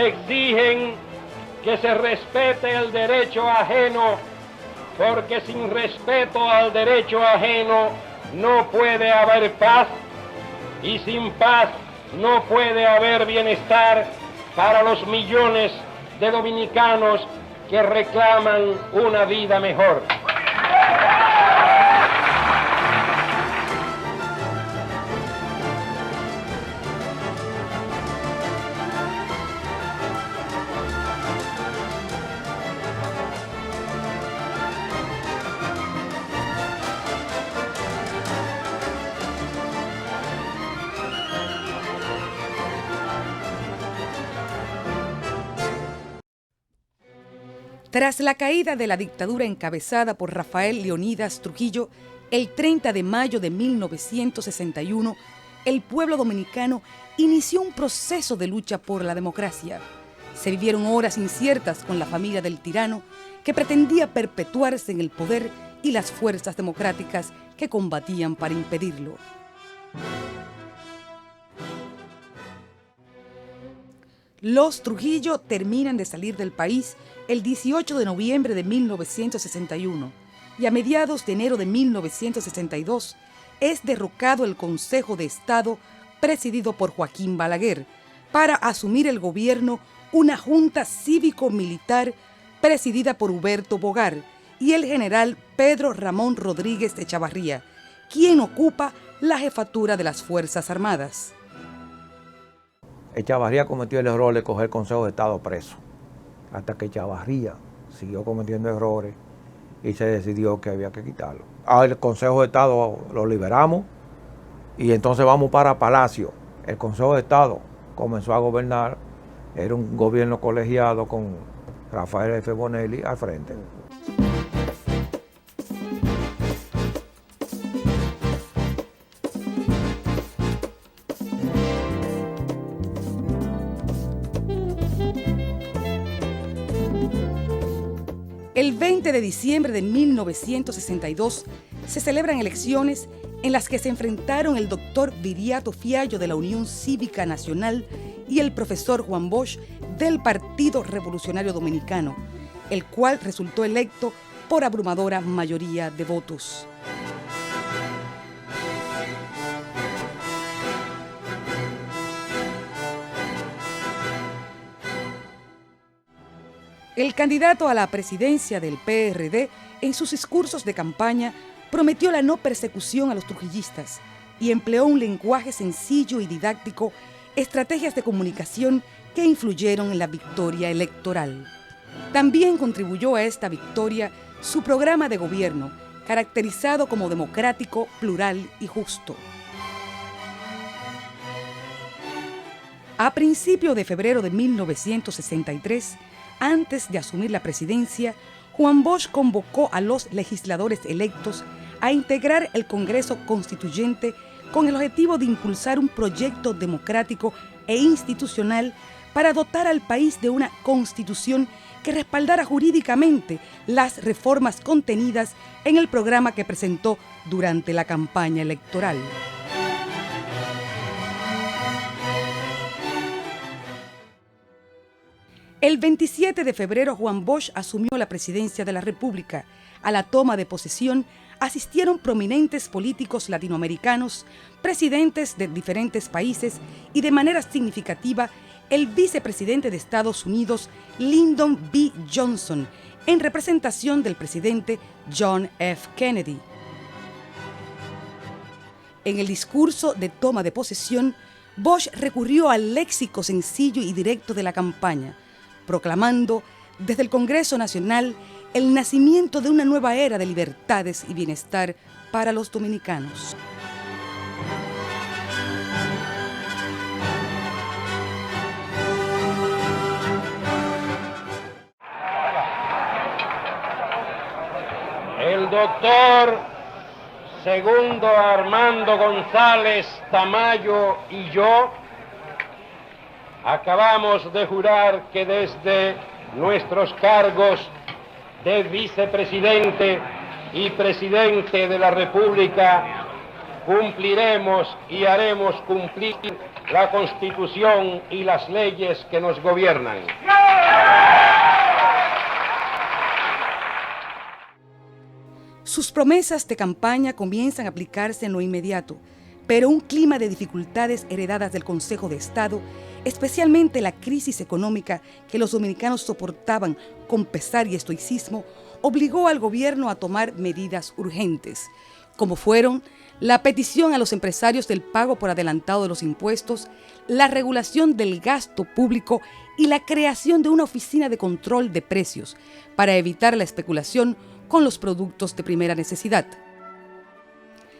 exigen que se respete el derecho ajeno, porque sin respeto al derecho ajeno no puede haber paz, y sin paz no puede haber bienestar para los millones de dominicanos que reclaman una vida mejor. Tras la caída de la dictadura encabezada por Rafael Leónidas Trujillo, el 30 de mayo de 1961, el pueblo dominicano inició un proceso de lucha por la democracia. Se vivieron horas inciertas con la familia del tirano, que pretendía perpetuarse en el poder, y las fuerzas democráticas que combatían para impedirlo. Los Trujillo terminan de salir del país el 18 de noviembre de 1961 y a mediados de enero de 1962 es derrocado el Consejo de Estado presidido por Joaquín Balaguer para asumir el gobierno una junta cívico-militar presidida por Huberto Bogar y el general Pedro Ramón Rodríguez de Chavarría, quien ocupa la jefatura de las Fuerzas Armadas. Chavarría cometió el error de coger el Consejo de Estado preso, hasta que Chavarría siguió cometiendo errores y se decidió que había que quitarlo. El Consejo de Estado lo liberamos y entonces vamos para Palacio. El Consejo de Estado comenzó a gobernar, era un gobierno colegiado con Rafael F. Bonelli al frente. El 20 de diciembre de 1962 se celebran elecciones en las que se enfrentaron el doctor Viriato Fiallo de la Unión Cívica Nacional y el profesor Juan Bosch del Partido Revolucionario Dominicano, el cual resultó electo por abrumadora mayoría de votos. El candidato a la presidencia del PRD, en sus discursos de campaña, prometió la no persecución a los trujillistas y empleó un lenguaje sencillo y didáctico, estrategias de comunicación que influyeron en la victoria electoral. También contribuyó a esta victoria su programa de gobierno, caracterizado como democrático, plural y justo. A principios de febrero de 1963, antes de asumir la presidencia, Juan Bosch convocó a los legisladores electos a integrar el Congreso Constituyente con el objetivo de impulsar un proyecto democrático e institucional para dotar al país de una constitución que respaldara jurídicamente las reformas contenidas en el programa que presentó durante la campaña electoral. El 27 de febrero, Juan Bosch asumió la presidencia de la República. A la toma de posesión asistieron prominentes políticos latinoamericanos, presidentes de diferentes países y, de manera significativa, el vicepresidente de Estados Unidos, Lyndon B. Johnson, en representación del presidente John F. Kennedy. En el discurso de toma de posesión, Bosch recurrió al léxico sencillo y directo de la campaña, proclamando desde el Congreso Nacional el nacimiento de una nueva era de libertades y bienestar para los dominicanos. El doctor Segundo Armando González Tamayo y yo acabamos de jurar que desde nuestros cargos de vicepresidente y presidente de la República cumpliremos y haremos cumplir la Constitución y las leyes que nos gobiernan. Sus promesas de campaña comienzan a aplicarse en lo inmediato, pero un clima de dificultades heredadas del Consejo de Estado, especialmente la crisis económica que los dominicanos soportaban con pesar y estoicismo, obligó al gobierno a tomar medidas urgentes, como fueron la petición a los empresarios del pago por adelantado de los impuestos, la regulación del gasto público y la creación de una oficina de control de precios para evitar la especulación con los productos de primera necesidad.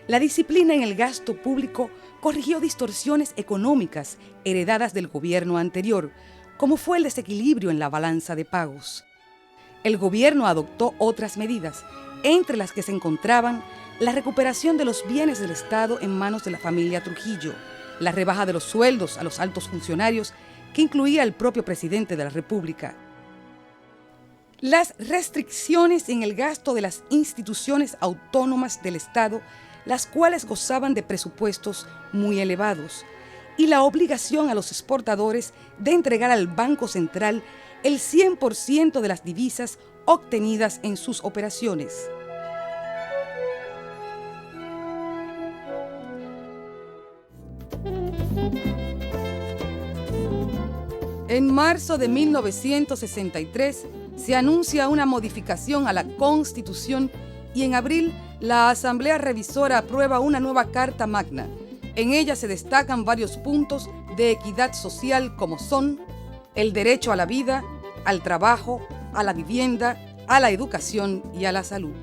La disciplina en el gasto público corrigió distorsiones económicas heredadas del gobierno anterior, como fue el desequilibrio en la balanza de pagos. El gobierno adoptó otras medidas, entre las que se encontraban la recuperación de los bienes del Estado en manos de la familia Trujillo, la rebaja de los sueldos a los altos funcionarios, que incluía al propio presidente de la República, las restricciones en el gasto de las instituciones autónomas del Estado, las cuales gozaban de presupuestos muy elevados, y la obligación a los exportadores de entregar al Banco Central el 100% de las divisas obtenidas en sus operaciones. En marzo de 1963 se anuncia una modificación a la Constitución y en abril la Asamblea Revisora aprueba una nueva Carta Magna. En ella se destacan varios puntos de equidad social como son el derecho a la vida, al trabajo, a la vivienda, a la educación y a la salud.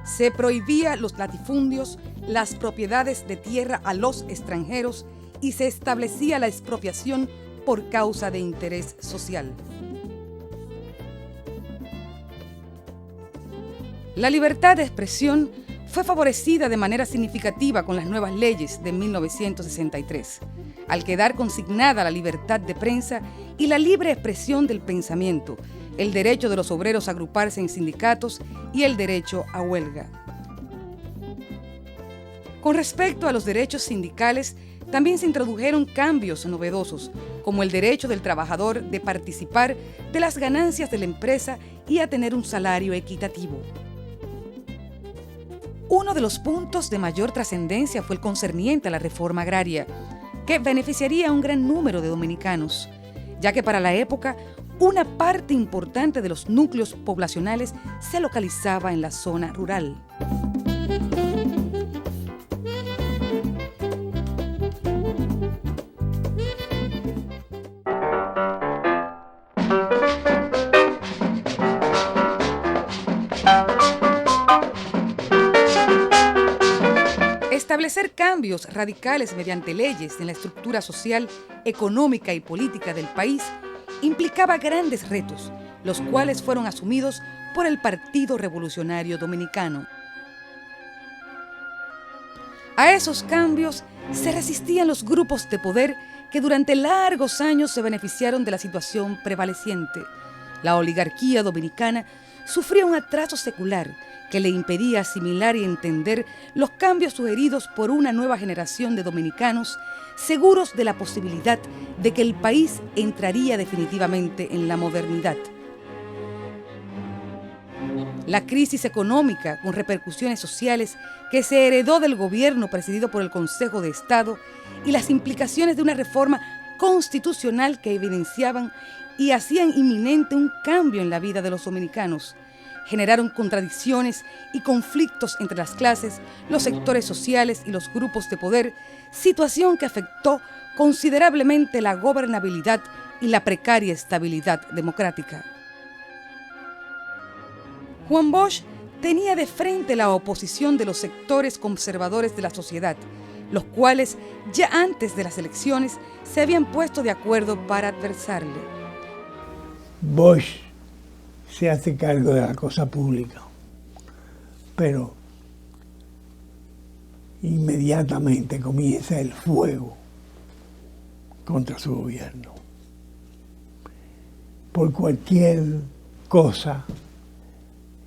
Se prohibía los latifundios, las propiedades de tierra a los extranjeros y se establecía la expropiación por causa de interés social. La libertad de expresión fue favorecida de manera significativa con las nuevas leyes de 1963, al quedar consignada la libertad de prensa y la libre expresión del pensamiento, el derecho de los obreros a agruparse en sindicatos y el derecho a huelga. Con respecto a los derechos sindicales, también se introdujeron cambios novedosos, como el derecho del trabajador de participar de las ganancias de la empresa y a tener un salario equitativo. Uno de los puntos de mayor trascendencia fue el concerniente a la reforma agraria, que beneficiaría a un gran número de dominicanos, ya que para la época una parte importante de los núcleos poblacionales se localizaba en la zona rural. Establecer cambios radicales mediante leyes en la estructura social, económica y política del país implicaba grandes retos, los cuales fueron asumidos por el Partido Revolucionario Dominicano. A esos cambios se resistían los grupos de poder que durante largos años se beneficiaron de la situación prevaleciente. La oligarquía dominicana sufría un atraso secular que le impedía asimilar y entender los cambios sugeridos por una nueva generación de dominicanos seguros de la posibilidad de que el país entraría definitivamente en la modernidad. La crisis económica con repercusiones sociales que se heredó del gobierno presidido por el Consejo de Estado y las implicaciones de una reforma constitucional que evidenciaban y hacían inminente un cambio en la vida de los dominicanos, generaron contradicciones y conflictos entre las clases, los sectores sociales y los grupos de poder, situación que afectó considerablemente la gobernabilidad y la precaria estabilidad democrática. Juan Bosch tenía de frente la oposición de los sectores conservadores de la sociedad, los cuales ya antes de las elecciones se habían puesto de acuerdo para adversarle. Bosch se hace cargo de la cosa pública, pero inmediatamente comienza el fuego contra su gobierno. Por cualquier cosa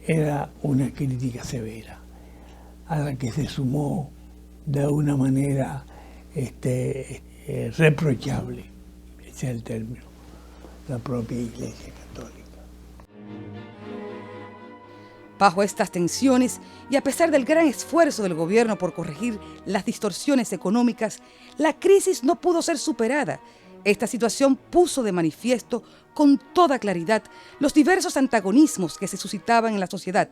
era una crítica severa, a la que se sumó de una manera reprochable, ese es el término, la propia Iglesia Católica. Bajo estas tensiones, y a pesar del gran esfuerzo del gobierno por corregir las distorsiones económicas, la crisis no pudo ser superada. Esta situación puso de manifiesto con toda claridad los diversos antagonismos que se suscitaban en la sociedad,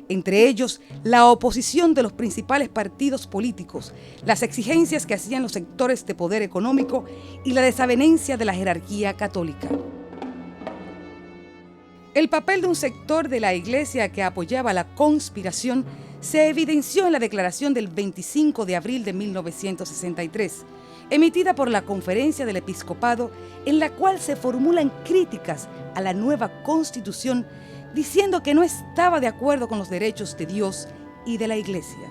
entre ellos la oposición de los principales partidos políticos, las exigencias que hacían los sectores de poder económico y la desavenencia de la jerarquía católica. El papel de un sector de la Iglesia que apoyaba la conspiración se evidenció en la declaración del 25 de abril de 1963, emitida por la Conferencia del Episcopado, en la cual se formulan críticas a la nueva Constitución, diciendo que no estaba de acuerdo con los derechos de Dios y de la Iglesia.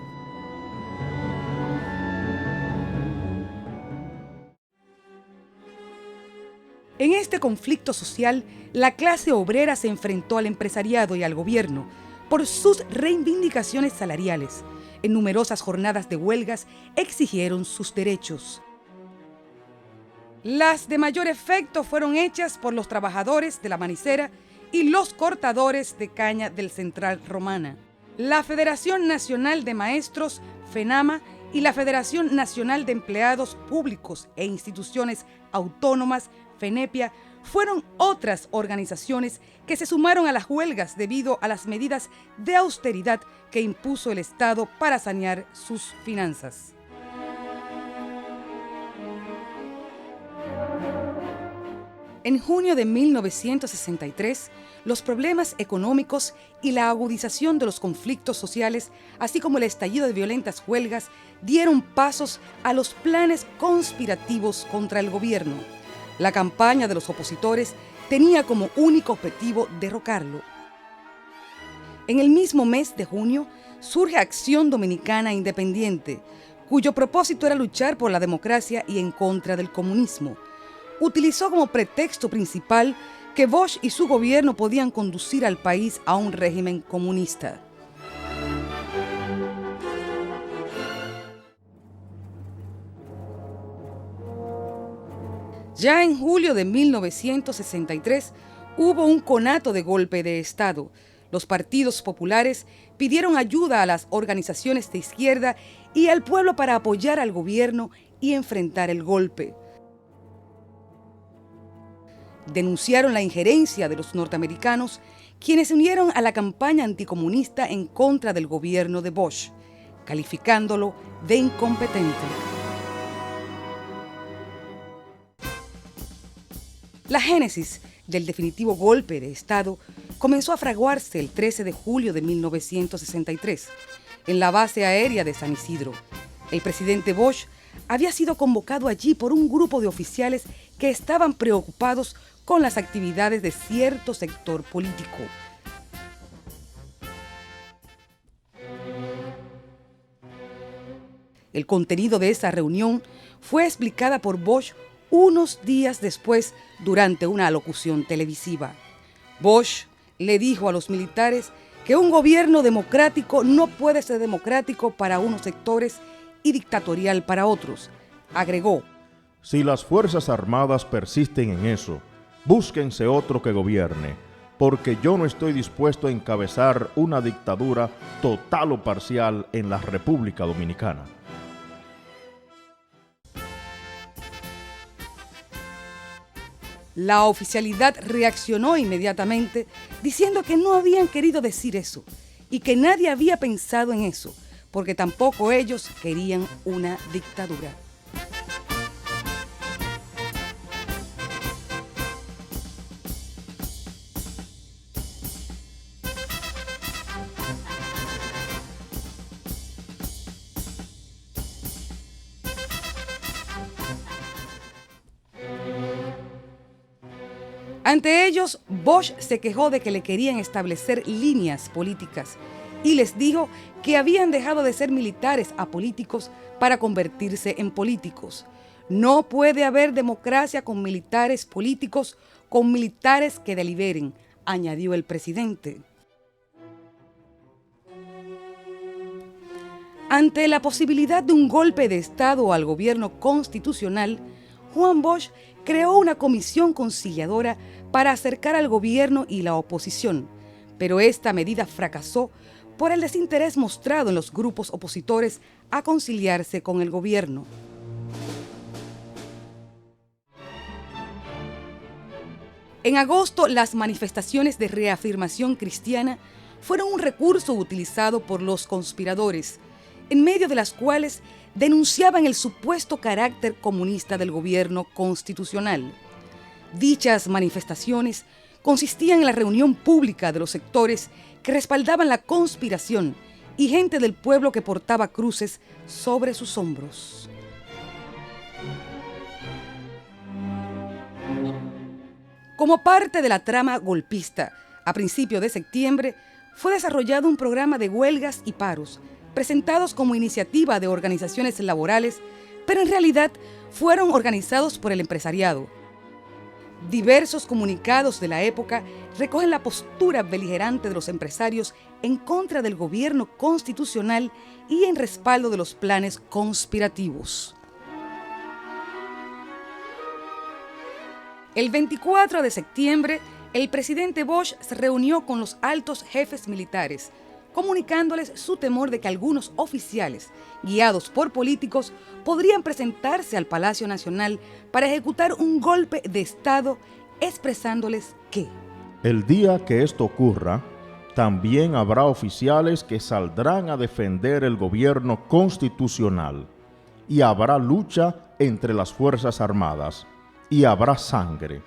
En este conflicto social, la clase obrera se enfrentó al empresariado y al gobierno por sus reivindicaciones salariales. En numerosas jornadas de huelgas exigieron sus derechos. Las de mayor efecto fueron hechas por los trabajadores de la manicera y los cortadores de caña del Central Romana. La Federación Nacional de Maestros, FENAMA, y la Federación Nacional de Empleados Públicos e Instituciones Autónomas, FENEPIA, fueron otras organizaciones que se sumaron a las huelgas debido a las medidas de austeridad que impuso el Estado para sanear sus finanzas. En junio de 1963, los problemas económicos y la agudización de los conflictos sociales, así como el estallido de violentas huelgas, dieron pasos a los planes conspirativos contra el gobierno. La campaña de los opositores tenía como único objetivo derrocarlo. En el mismo mes de junio surge Acción Dominicana Independiente, cuyo propósito era luchar por la democracia y en contra del comunismo. Utilizó como pretexto principal que Bosch y su gobierno podían conducir al país a un régimen comunista. Ya en julio de 1963 hubo un conato de golpe de Estado. Los partidos populares pidieron ayuda a las organizaciones de izquierda y al pueblo para apoyar al gobierno y enfrentar el golpe. Denunciaron la injerencia de los norteamericanos, quienes se unieron a la campaña anticomunista en contra del gobierno de Bosch, calificándolo de incompetente. La génesis del definitivo golpe de Estado comenzó a fraguarse el 13 de julio de 1963, en la base aérea de San Isidro. El presidente Bosch había sido convocado allí por un grupo de oficiales que estaban preocupados con las actividades de cierto sector político. El contenido de esa reunión fue explicada por Bosch unos días después durante una alocución televisiva. Bosch le dijo a los militares que un gobierno democrático no puede ser democrático para unos sectores y dictatorial para otros. Agregó: si las Fuerzas Armadas persisten en eso, búsquense otro que gobierne, porque yo no estoy dispuesto a encabezar una dictadura total o parcial en la República Dominicana. La oficialidad reaccionó inmediatamente diciendo que no habían querido decir eso y que nadie había pensado en eso, porque tampoco ellos querían una dictadura. Ante ellos, Bosch se quejó de que le querían establecer líneas políticas y les dijo que habían dejado de ser militares a políticos para convertirse en políticos. No puede haber democracia con militares políticos, con militares que deliberen, añadió el presidente. Ante la posibilidad de un golpe de Estado al gobierno constitucional, Juan Bosch creó una comisión conciliadora para acercar al gobierno y la oposición, pero esta medida fracasó por el desinterés mostrado en los grupos opositores a conciliarse con el gobierno. En agosto, las manifestaciones de reafirmación cristiana fueron un recurso utilizado por los conspiradores, en medio de las cuales denunciaban el supuesto carácter comunista del gobierno constitucional. Dichas manifestaciones consistían en la reunión pública de los sectores que respaldaban la conspiración y gente del pueblo que portaba cruces sobre sus hombros. Como parte de la trama golpista, a principios de septiembre, fue desarrollado un programa de huelgas y paros, presentados como iniciativa de organizaciones laborales, pero en realidad fueron organizados por el empresariado. Diversos comunicados de la época recogen la postura beligerante de los empresarios en contra del gobierno constitucional y en respaldo de los planes conspirativos. El 24 de septiembre, el presidente Bosch se reunió con los altos jefes militares, comunicándoles su temor de que algunos oficiales, guiados por políticos, podrían presentarse al Palacio Nacional para ejecutar un golpe de Estado, expresándoles que el día que esto ocurra, también habrá oficiales que saldrán a defender el gobierno constitucional y habrá lucha entre las Fuerzas Armadas y habrá sangre,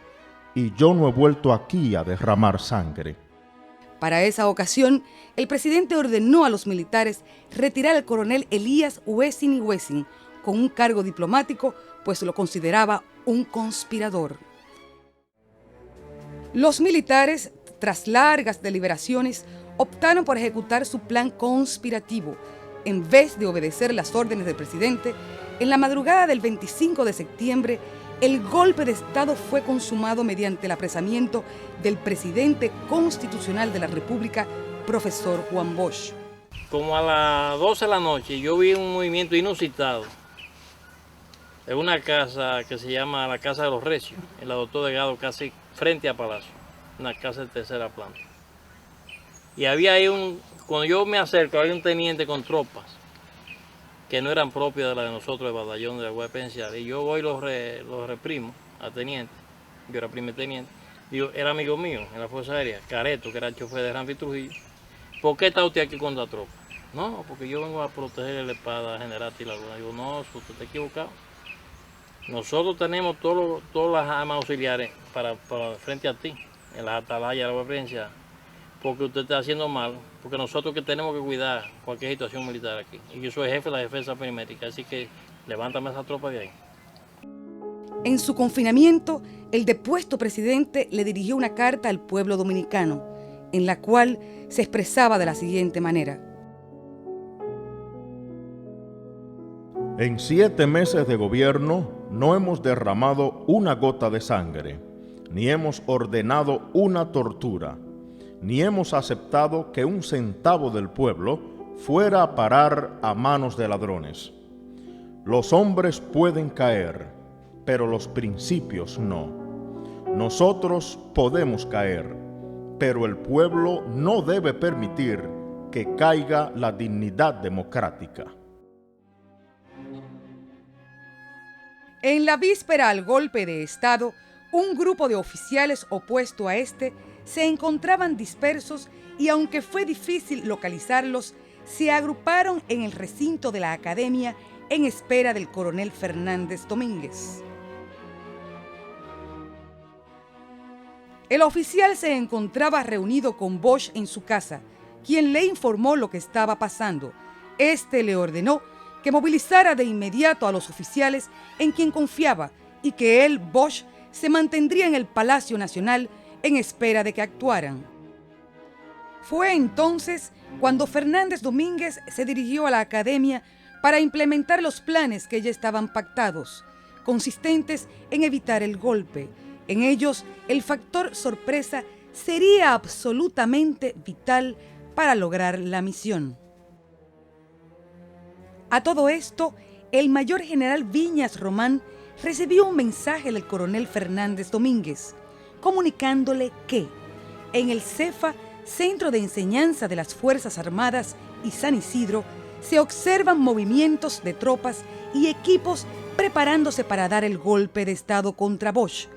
y yo no he vuelto aquí a derramar sangre. Para esa ocasión, el presidente ordenó a los militares retirar al coronel Elías Wessing y Wessing con un cargo diplomático, pues lo consideraba un conspirador. Los militares, tras largas deliberaciones, optaron por ejecutar su plan conspirativo. En vez de obedecer las órdenes del presidente, en la madrugada del 25 de septiembre, el golpe de Estado fue consumado mediante el apresamiento del presidente constitucional de la República, profesor Juan Bosch. Como a las 12 de la noche yo vi un movimiento inusitado en una casa que se llama la Casa de los Recios, en la Doctor Delgado, casi frente a Palacio, una casa de tercera planta. Y había ahí cuando yo me acerco, había un teniente con tropas que no eran propias de la de nosotros, del batallón de la Guardia Penitenciaria. Y yo voy y los reprimo al teniente, yo era primer teniente, digo, era amigo mío en la Fuerza Aérea, Careto, que era el chofer de Ramfi Trujillo. ¿Por qué está usted aquí con la tropa? No, porque yo vengo a proteger la espada general y la luna. Digo, no, usted está equivocado. Nosotros tenemos todas las armas auxiliares para frente a ti, en la atalaya de la Guardia Penitenciaria, porque usted está haciendo mal, porque nosotros que tenemos que cuidar cualquier situación militar aquí. Y yo soy jefe de la defensa perimétrica, así que levántame esa tropa de ahí. En su confinamiento, el depuesto presidente le dirigió una carta al pueblo dominicano, en la cual se expresaba de la siguiente manera. En 7 meses de gobierno no hemos derramado una gota de sangre, ni hemos ordenado una tortura, ni hemos aceptado que un centavo del pueblo fuera a parar a manos de ladrones. Los hombres pueden caer, pero los principios no. Nosotros podemos caer, pero el pueblo no debe permitir que caiga la dignidad democrática. En la víspera al golpe de Estado, un grupo de oficiales opuesto a este se encontraban dispersos y, aunque fue difícil localizarlos, se agruparon en el recinto de la academia en espera del coronel Fernández Domínguez. El oficial se encontraba reunido con Bosch en su casa, quien le informó lo que estaba pasando. Este le ordenó que movilizara de inmediato a los oficiales en quien confiaba y que él, Bosch, se mantendría en el Palacio Nacional en espera de que actuaran. Fue entonces cuando Fernández Domínguez se dirigió a la academia para implementar los planes que ya estaban pactados, consistentes en evitar el golpe. En ellos, el factor sorpresa sería absolutamente vital para lograr la misión. A todo esto, el mayor general Viñas Román recibió un mensaje del coronel Fernández Domínguez, comunicándole que en el CEFA, Centro de Enseñanza de las Fuerzas Armadas y San Isidro, se observan movimientos de tropas y equipos preparándose para dar el golpe de Estado contra Bosch.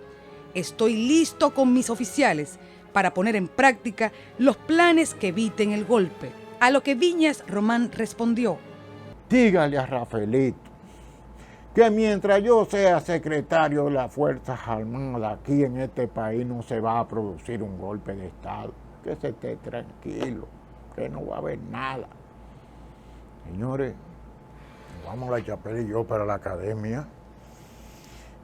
Estoy listo con mis oficiales para poner en práctica los planes que eviten el golpe. A lo que Viñas Román respondió: dígale a Rafaelito que mientras yo sea secretario de las Fuerzas Armadas aquí en este país no se va a producir un golpe de Estado. Que se esté tranquilo, que no va a haber nada. Señores, vamos la Chapela y yo para la academia.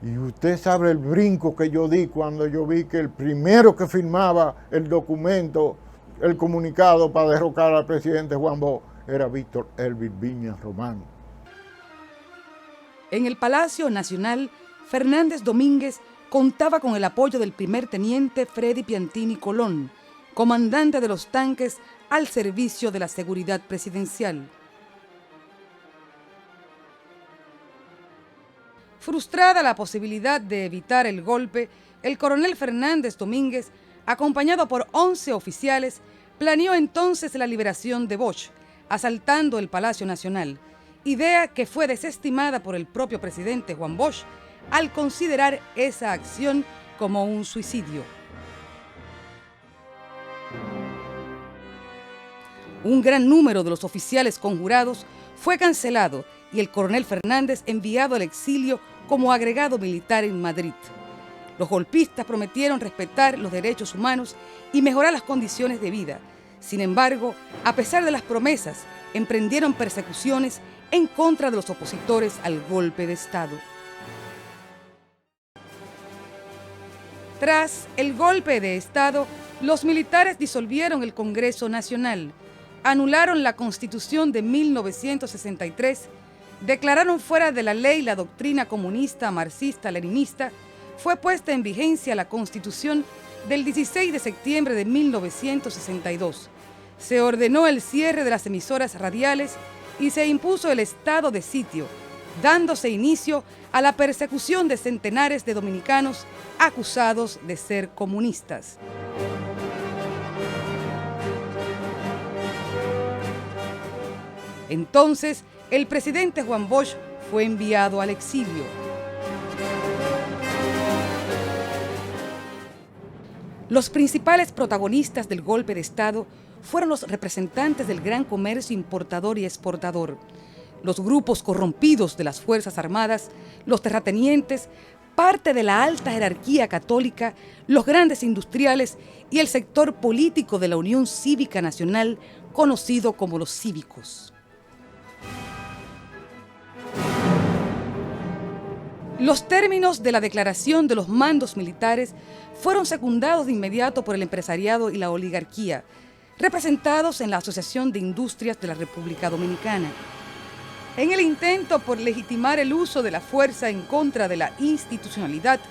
Y usted sabe el brinco que yo di cuando yo vi que el primero que firmaba el documento, el comunicado para derrocar al presidente Juan Bosch, era Víctor Elvis Viñas Román. En el Palacio Nacional, Fernández Domínguez contaba con el apoyo del primer teniente Freddy Piantini Colón, comandante de los tanques al servicio de la seguridad presidencial. Frustrada la posibilidad de evitar el golpe, el coronel Fernández Domínguez, acompañado por 11 oficiales, planeó entonces la liberación de Bosch, asaltando el Palacio Nacional, idea que fue desestimada por el propio presidente Juan Bosch al considerar esa acción como un suicidio. Un gran número de los oficiales conjurados fue cancelado y el coronel Fernández enviado al exilio como agregado militar en Madrid. Los golpistas prometieron respetar los derechos humanos y mejorar las condiciones de vida. Sin embargo, a pesar de las promesas, emprendieron persecuciones en contra de los opositores al golpe de Estado. Tras el golpe de Estado, los militares disolvieron el Congreso Nacional, anularon la Constitución de 1963, declararon fuera de la ley la doctrina comunista marxista-leninista, fue puesta en vigencia la Constitución del 16 de septiembre de 1962. Se ordenó el cierre de las emisoras radiales y se impuso el estado de sitio, dándose inicio a la persecución de centenares de dominicanos acusados de ser comunistas. Entonces, el presidente Juan Bosch fue enviado al exilio. Los principales protagonistas del golpe de Estado fueron los representantes del gran comercio importador y exportador, los grupos corrompidos de las Fuerzas Armadas, los terratenientes, parte de la alta jerarquía católica, los grandes industriales y el sector político de la Unión Cívica Nacional, conocido como los cívicos. Los términos de la declaración de los mandos militares fueron secundados de inmediato por el empresariado y la oligarquía, representados en la Asociación de Industrias de la República Dominicana. En el intento por legitimar el uso de la fuerza en contra de la institucionalidad,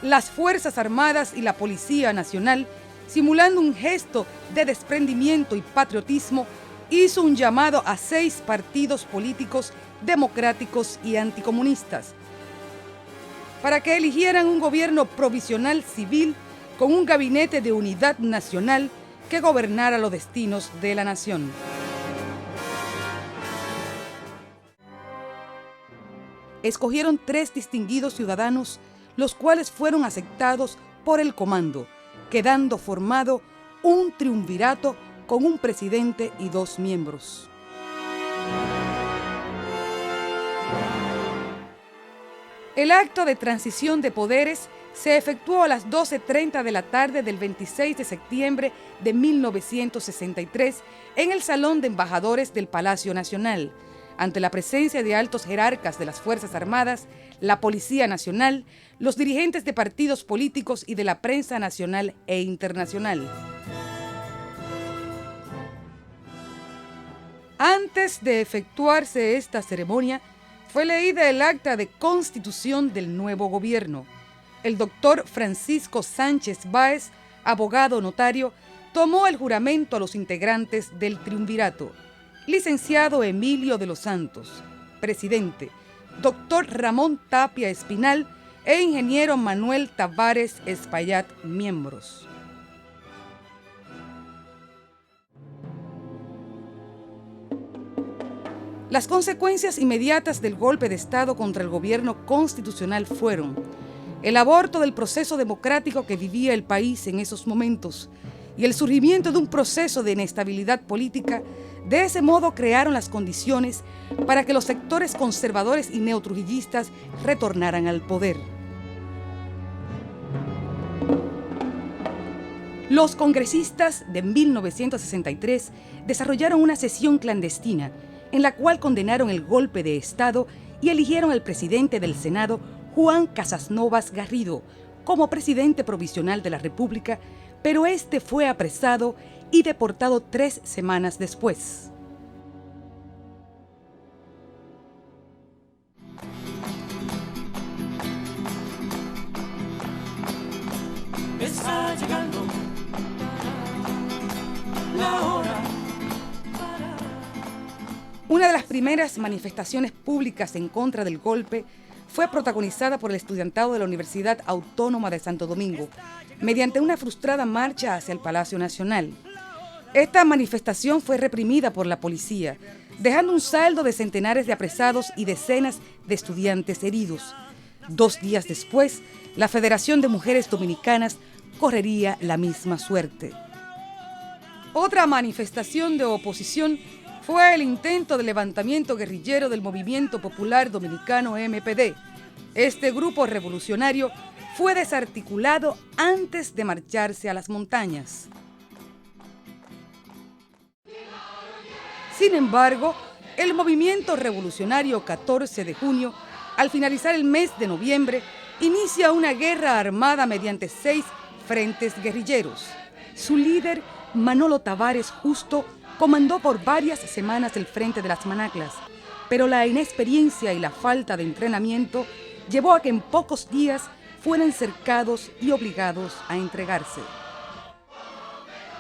las Fuerzas Armadas y la Policía Nacional, simulando un gesto de desprendimiento y patriotismo, hizo un llamado a 6 partidos políticos democráticos y anticomunistas para que eligieran un gobierno provisional civil con un gabinete de unidad nacional que gobernara los destinos de la nación. Escogieron 3 distinguidos ciudadanos, los cuales fueron aceptados por el comando, quedando formado un triunvirato con un presidente y 2 miembros. El acto de transición de poderes se efectuó a las 12:30 de la tarde del 26 de septiembre de 1963 en el Salón de Embajadores del Palacio Nacional, ante la presencia de altos jerarcas de las Fuerzas Armadas, la Policía Nacional, los dirigentes de partidos políticos y de la prensa nacional e internacional. Antes de efectuarse esta ceremonia, fue leída el acta de constitución del nuevo gobierno. El doctor Francisco Sánchez Báez, abogado notario, tomó el juramento a los integrantes del triunvirato. Licenciado Emilio de los Santos, presidente, doctor Ramón Tapia Espinal, e ingeniero Manuel Tavares Espaillat, miembros. Las consecuencias inmediatas del golpe de Estado contra el gobierno constitucional fueron el aborto del proceso democrático que vivía el país en esos momentos y el surgimiento de un proceso de inestabilidad política. De ese modo crearon las condiciones para que los sectores conservadores y neotrujillistas retornaran al poder. Los congresistas de 1963 desarrollaron una sesión clandestina en la cual condenaron el golpe de Estado y eligieron al presidente del Senado, Juan Casasnovas Garrido, como presidente provisional de la República, pero este fue apresado y deportado 3 semanas después. Está llegando la hora. Una de las primeras manifestaciones públicas en contra del golpe fue protagonizada por el estudiantado de la Universidad Autónoma de Santo Domingo, mediante una frustrada marcha hacia el Palacio Nacional. Esta manifestación fue reprimida por la policía, dejando un saldo de centenares de apresados y decenas de estudiantes heridos. 2 días después, la Federación de Mujeres Dominicanas correría la misma suerte. Otra manifestación de oposición fue el intento de levantamiento guerrillero del Movimiento Popular Dominicano MPD. Este grupo revolucionario fue desarticulado antes de marcharse a las montañas. Sin embargo, el movimiento revolucionario 14 de junio, al finalizar el mes de noviembre, inicia una guerra armada mediante 6 frentes guerrilleros. Su líder, Manolo Tavares Justo, comandó por varias semanas el Frente de las Manaclas, pero la inexperiencia y la falta de entrenamiento llevó a que en pocos días fueran cercados y obligados a entregarse.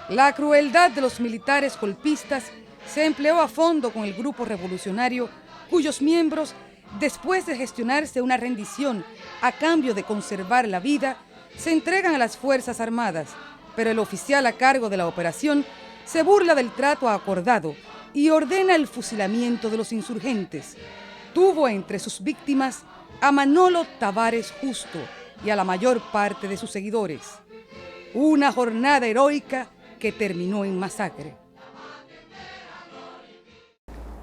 La crueldad de los militares golpistas se empleó a fondo con el grupo revolucionario, cuyos miembros, después de gestionarse una rendición a cambio de conservar la vida, se entregan a las Fuerzas Armadas, pero el oficial a cargo de la operación se burla del trato acordado y ordena el fusilamiento de los insurgentes. Tuvo entre sus víctimas a Manolo Tavares Justo y a la mayor parte de sus seguidores. Una jornada heroica que terminó en masacre.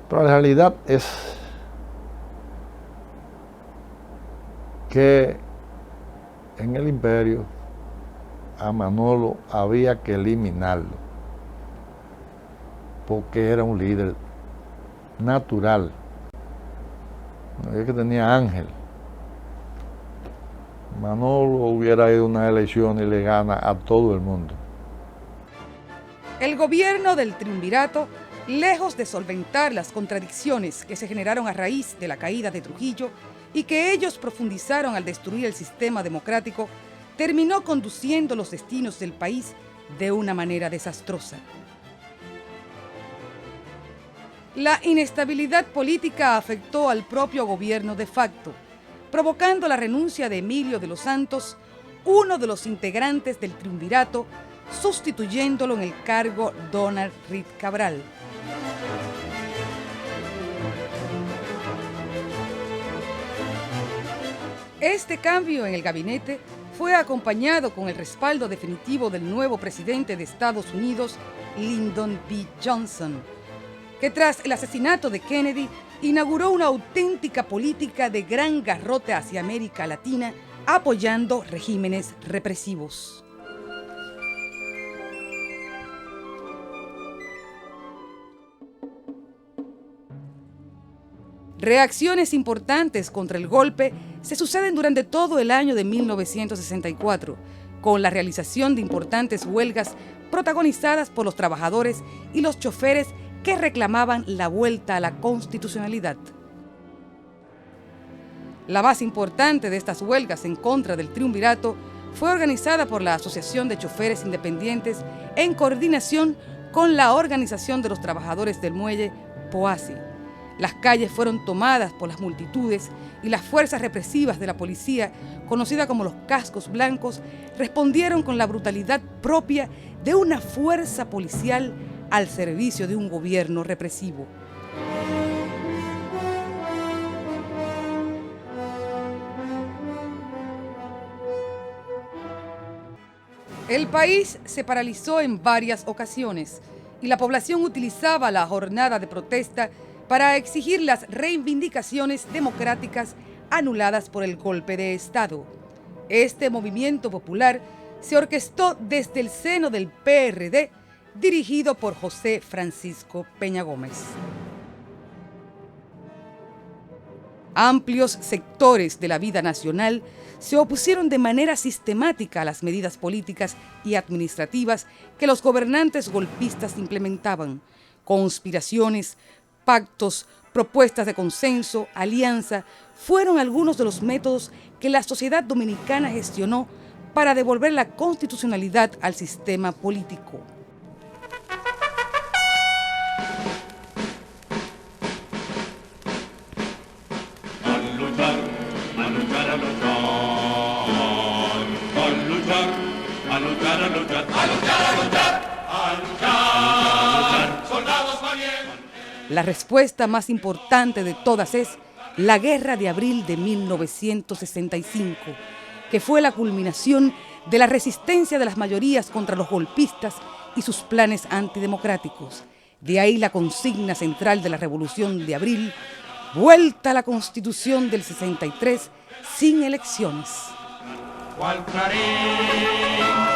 Pero la realidad es que en el imperio a Manolo había que eliminarlo, porque era un líder natural, no es que tenía ángel. Manolo hubiera ido a una elección y le gana a todo el mundo. El gobierno del triunvirato, lejos de solventar las contradicciones que se generaron a raíz de la caída de Trujillo y que ellos profundizaron al destruir el sistema democrático, terminó conduciendo los destinos del país de una manera desastrosa. La inestabilidad política afectó al propio gobierno de facto, provocando la renuncia de Emilio de los Santos, uno de los integrantes del triunvirato, sustituyéndolo en el cargo Donald Reed Cabral. Este cambio en el gabinete fue acompañado con el respaldo definitivo del nuevo presidente de Estados Unidos, Lyndon B. Johnson, que tras el asesinato de Kennedy inauguró una auténtica política de gran garrote hacia América Latina, apoyando regímenes represivos. Reacciones importantes contra el golpe se suceden durante todo el año de 1964, con la realización de importantes huelgas protagonizadas por los trabajadores y los choferes que reclamaban la vuelta a la constitucionalidad. La más importante de estas huelgas en contra del triunvirato fue organizada por la Asociación de Choferes Independientes en coordinación con la Organización de los Trabajadores del Muelle, POASI. Las calles fueron tomadas por las multitudes y las fuerzas represivas de la policía, conocida como los cascos blancos, respondieron con la brutalidad propia de una fuerza policial al servicio de un gobierno represivo. El país se paralizó en varias ocasiones y la población utilizaba la jornada de protesta para exigir las reivindicaciones democráticas anuladas por el golpe de Estado. Este movimiento popular se orquestó desde el seno del PRD, dirigido por José Francisco Peña Gómez. Amplios sectores de la vida nacional se opusieron de manera sistemática a las medidas políticas y administrativas que los gobernantes golpistas implementaban. Conspiraciones, pactos, propuestas de consenso, alianza, fueron algunos de los métodos que la sociedad dominicana gestionó para devolver la constitucionalidad al sistema político. La respuesta más importante de todas es la Guerra de Abril de 1965, que fue la culminación de la resistencia de las mayorías contra los golpistas y sus planes antidemocráticos. De ahí la consigna central de la Revolución de Abril: vuelta a la Constitución del 63 sin elecciones. Cual clarín